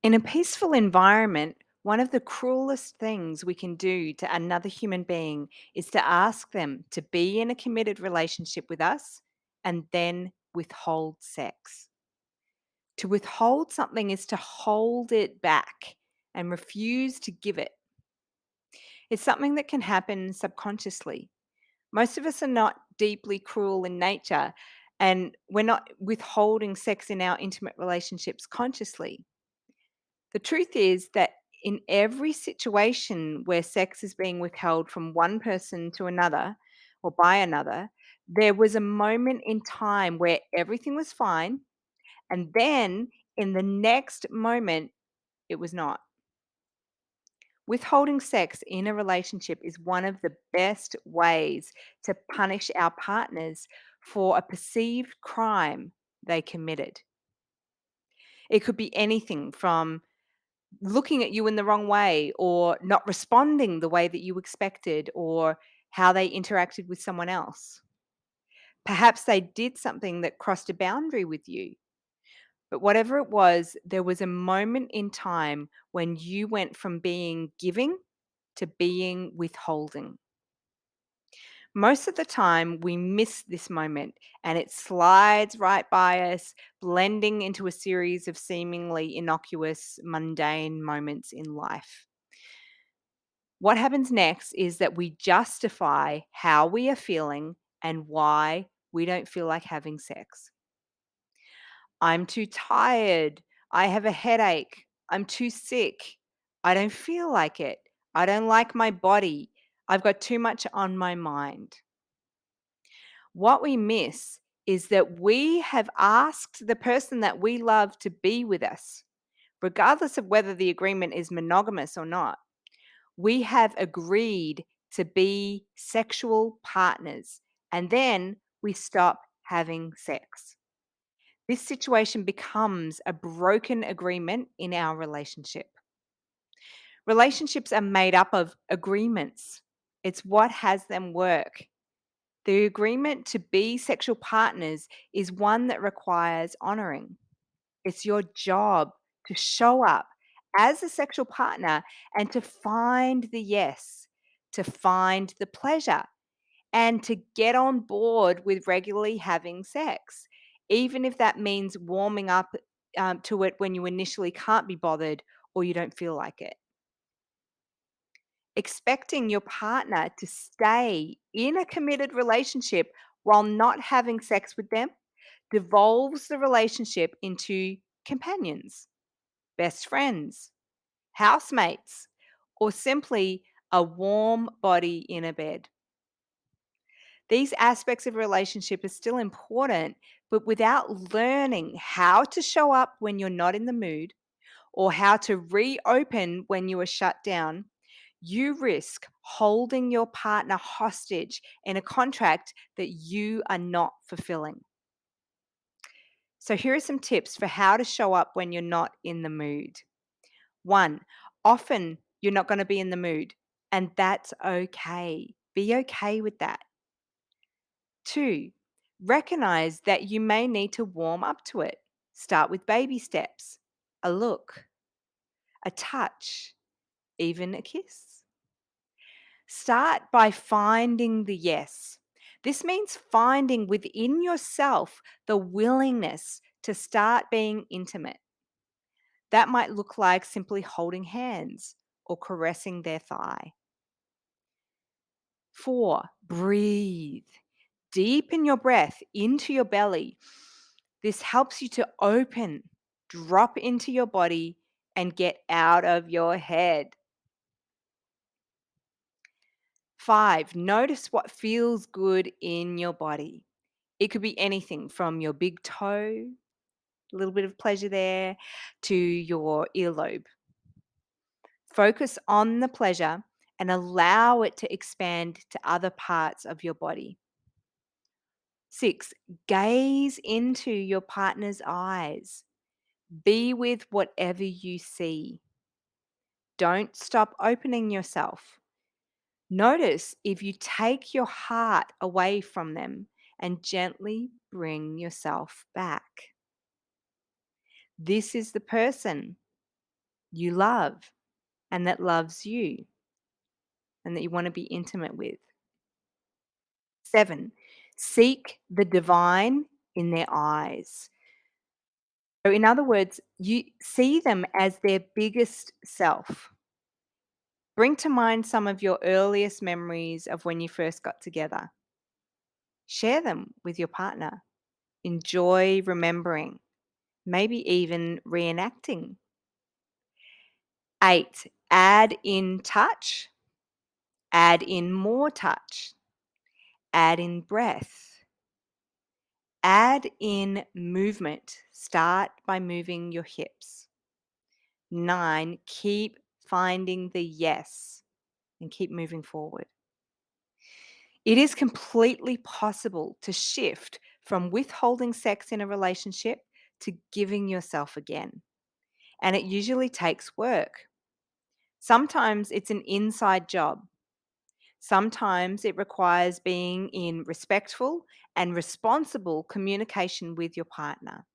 In a peaceful environment, one of the cruelest things we can do to another human being is to ask them to be in a committed relationship with us and then withhold sex. To withhold something is to hold it back and refuse to give it. It's something that can happen subconsciously. Most of us are not deeply cruel in nature, and we're not withholding sex in our intimate relationships consciously. The truth is that in every situation where sex is being withheld from one person to another or by another, there was a moment in time where everything was fine. And then in the next moment, it was not. Withholding sex in a relationship is one of the best ways to punish our partners for a perceived crime they committed. It could be anything from looking at you in the wrong way or not responding the way that you expected or how they interacted with someone else. Perhaps they did something that crossed a boundary with you. But whatever it was, there was a moment in time when you went from being giving to being withholding. Most of the time, we miss this moment and it slides right by us, blending into a series of seemingly innocuous, mundane moments in life. What happens next is that we justify how we are feeling and why we don't feel like having sex. I'm too tired. I have a headache. I'm too sick. I don't feel like it. I don't like my body. I've got too much on my mind. What we miss is that we have asked the person that we love to be with us, regardless of whether the agreement is monogamous or not. We have agreed to be sexual partners, and then we stop having sex. This situation becomes a broken agreement in our relationship. Relationships are made up of agreements, it's what has them work. The agreement to be sexual partners is one that requires honoring. It's your job to show up as a sexual partner and to find the yes, to find the pleasure, and to get on board with regularly having sex, even if that means warming up to it when you initially can't be bothered or you don't feel like it. Expecting your partner to stay in a committed relationship while not having sex with them devolves the relationship into companions, best friends, housemates, or simply a warm body in a bed. These aspects of relationship are still important, but without learning how to show up when you're not in the mood or how to reopen when you are shut down, you risk holding your partner hostage in a contract that you are not fulfilling. So, here are some tips for how to show up when you're not in the mood. One, often you're not going to be in the mood, and that's okay. Be okay with that. Two, recognize that you may need to warm up to it. Start with baby steps, a look, a touch, even a kiss. Start by finding the yes. This means finding within yourself the willingness to start being intimate. That might look like simply holding hands or caressing their thigh. Four, breathe. Deepen your breath into your belly. This helps you to open, drop into your body, and get out of your head. Five, notice what feels good in your body. It could be anything from your big toe, a little bit of pleasure there, to your earlobe. Focus on the pleasure and allow it to expand to other parts of your body. Six, gaze into your partner's eyes. Be with whatever you see. Don't stop opening yourself. Notice if you take your heart away from them and gently bring yourself back. This is the person. you love and that loves you and that you want to be intimate with. 7, seek the divine in their eyes. So, in other words, you see them as their biggest self. Bring to mind some of your earliest memories of when you first got together. Share them with your partner. Enjoy remembering, maybe even reenacting. 8, add in touch, add in more touch, add in breath, add in movement. Start by moving your hips. 9, keep finding the yes and keep moving forward. It is completely possible to shift from withholding sex in a relationship to giving yourself again. And it usually takes work. Sometimes it's an inside job. Sometimes it requires being in respectful and responsible communication with your partner.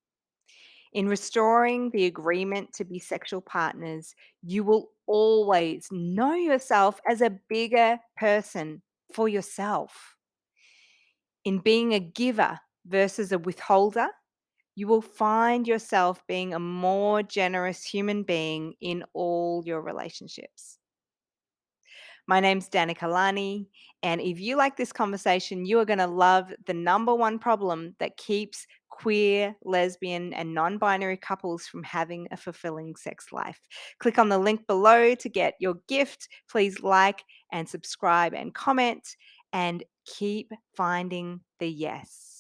In restoring the agreement to be sexual partners, you will always know yourself as a bigger person for yourself. In being a giver versus a withholder, you will find yourself being a more generous human being in all your relationships. My name's Danica Lani, and if you like this conversation, you are going to love the number one problem that keeps queer, lesbian, and non binary couples from having a fulfilling sex life. Click on the link below to get your gift. Please like and subscribe and comment, and keep finding the yes.